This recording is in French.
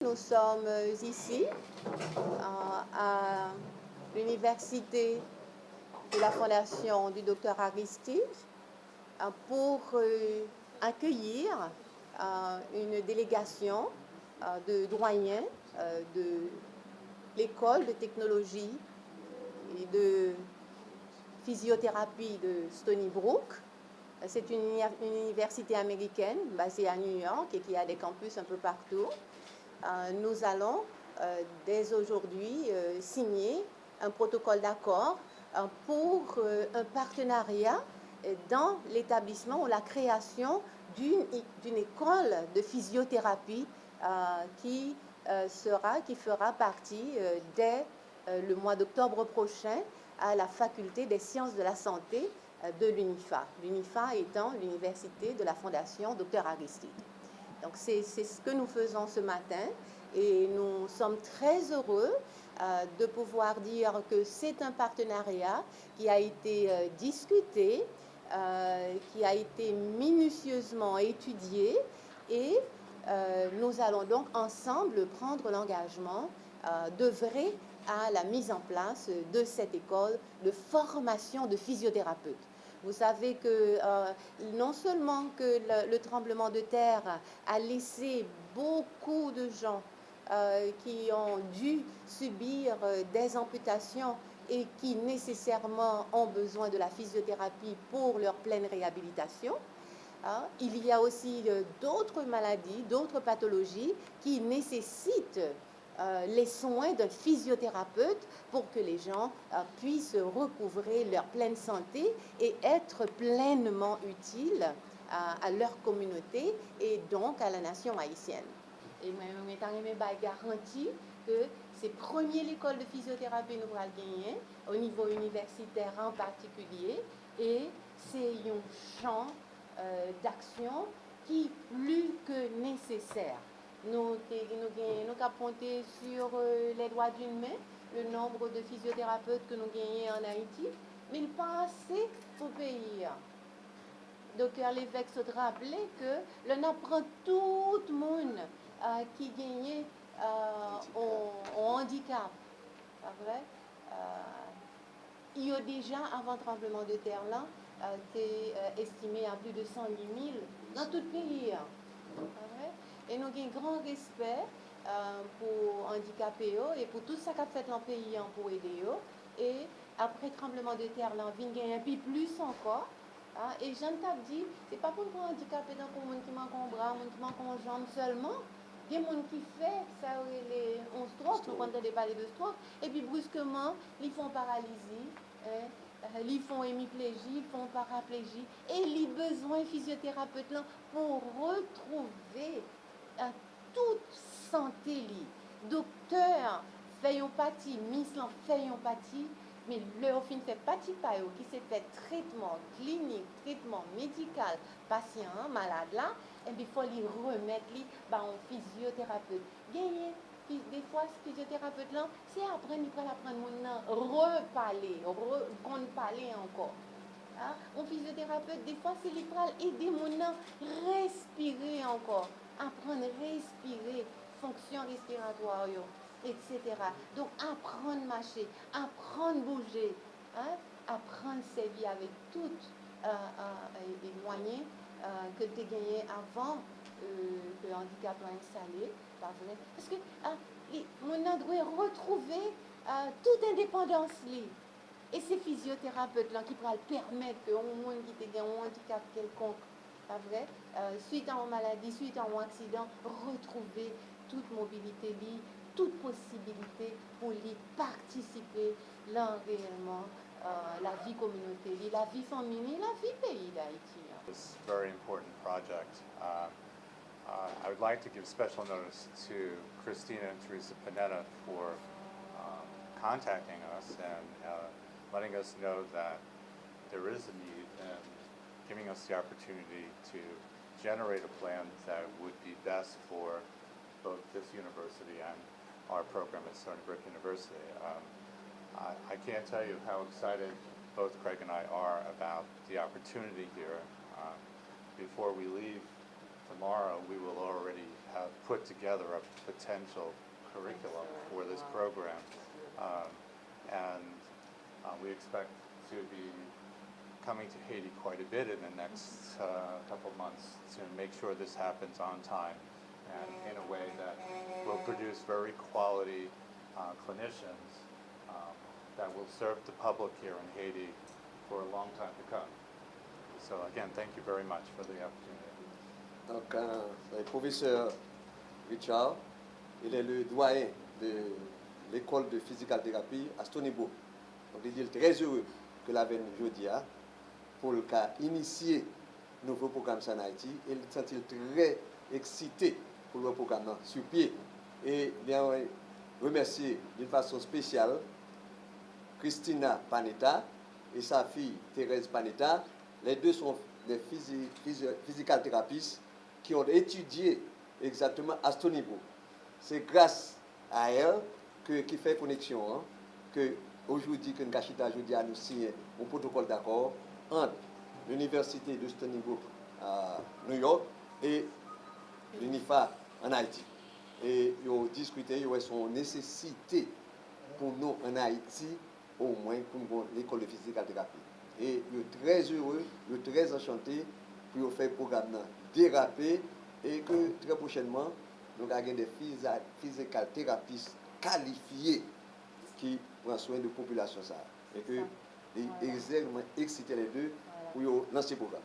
Nous sommes ici à l'université de la Fondation du Dr Aristide pour accueillir une délégation de doyens de l'école de technologie et de physiothérapie de Stony Brook. C'est une université américaine basée à New York et qui a des campus un peu partout. Nous allons dès aujourd'hui signer un protocole d'accord pour un partenariat dans l'établissement ou la création d'une école de physiothérapie qui fera partie dès le mois d'octobre prochain à la faculté des sciences de la santé de l'UNIFA. L'UNIFA étant l'université de la Fondation Dr Aristide. Donc c'est ce que nous faisons ce matin et nous sommes très heureux de pouvoir dire que c'est un partenariat qui a été discuté, qui a été minutieusement étudié et nous allons donc ensemble prendre l'engagement d'œuvrer à la mise en place de cette école de formation de physiothérapeutes. Vous savez que non seulement que le tremblement de terre a laissé beaucoup de gens qui ont dû subir des amputations et qui nécessairement ont besoin de la physiothérapie pour leur pleine réhabilitation, il y a aussi d'autres maladies, d'autres pathologies qui nécessitent les soins d'un physiothérapeute pour que les gens puissent recouvrer leur pleine santé et être pleinement utiles à leur communauté et donc à la nation haïtienne. Et moi, je garantis que c'est premier l'école de physiothérapie nous allons gagner au niveau universitaire en particulier et c'est un champ d'action qui est plus que nécessaire. Nous avons compté sur les doigts d'une main le nombre de physiothérapeutes que nous gagnons en Haïti, mais il n'est pas assez pour payer. Docteur Lévesque se rappelait que l'on apprend tout le monde qui gagne au handicap. Pas vrai? Il y a déjà, avant le tremblement de terre, là, c'est estimé à plus de 108 000 dans tout le pays. Et nous avons un grand respect pour handicapés et pour tout ça qu'a fait dans le pays pour aider eux. Et après le tremblement de terre, là, on vient gagner un peu plus encore. Et Jean t'a dit, c'est pas pour les handicapés dans le monde qui manque un bras, qui manque une jambe seulement. Il y a des gens qui font ça, les 11 stroke, nous entendons parler de stroke, et puis brusquement, ils font paralysie. Ils font hémiplégie, ils font paraplégie et ils ont besoin de physiothérapeute là pour retrouver toute santé. Docteur, fait empathie, Miss fait empathie, mais le fin fait partie par eux qui s'est fait traitement clinique, traitement médical, patient, malade là, et puis il faut lui remettre en physiothérapeute. Gagner. Des fois, ce physiothérapeute là, c'est apprendre, il faut apprendre reparler, parler encore. Un physiothérapeute, des fois, c'est lui aider mon à respirer encore, apprendre à respirer, fonction respiratoire, etc. Donc, apprendre à marcher, apprendre à bouger, apprendre à servir avec tous les moyens que tu as gagnés avant que le handicap soit installé. Parce que mon doit retrouver toute indépendance. Et ces physiothérapeutes-là qui pourraient permettre qu'au monde qui a un handicap quelconque, pas vrai, suite à une maladie, suite à un accident, retrouver toute mobilité, toute possibilité pour lui participer là réellement la vie communautaire, la vie famille, la vie pays d'Haïti. This very important project. I would like to give special notice to Christina and Teresa Panetta for contacting us and letting us know that there is a need and giving us the opportunity to generate a plan that would be best for both this university and our program at Stony Brook University. I can't tell you how excited both Craig and I are about the opportunity here. Before we leave tomorrow, we will already have put together a potential curriculum for this program. We expect to be coming to Haiti quite a bit in the next couple months to make sure this happens on time and in a way that will produce very quality clinicians that will serve the public here in Haiti for a long time to come. So again, thank you very much for the opportunity. Donc, le professeur Richard, il est le doyen de l'école de physical thérapie à Stony Brook. Donc, il est très heureux que la veine jeudi pour le cas initier nouveau programme en Haïti. Il se sent très excité pour le programme sur pied. Et bien remercier d'une façon spéciale Christina Panetta et sa fille Thérèse Panetta. Les deux sont des physical thérapeutes qui ont étudié exactement à Stony Brook. C'est grâce à elle qui fait connexion, que aujourd'hui, que Nkashita aujourd'hui a nous signé un protocole d'accord entre l'université de Stony Brook à New York et l'UNIFA en Haïti. Et ils ont discuté, ils ont son nécessité pour nous en Haïti, au moins pour l'école de physical-thérapie. Et ils sont très heureux, ils sont très enchantés pour faire le programme dérapé et que très prochainement, nous avons des physical-thérapeutes qualifiés qui prennent soin de la population. Et que ils exercent exciter les deux pour lancer le programme.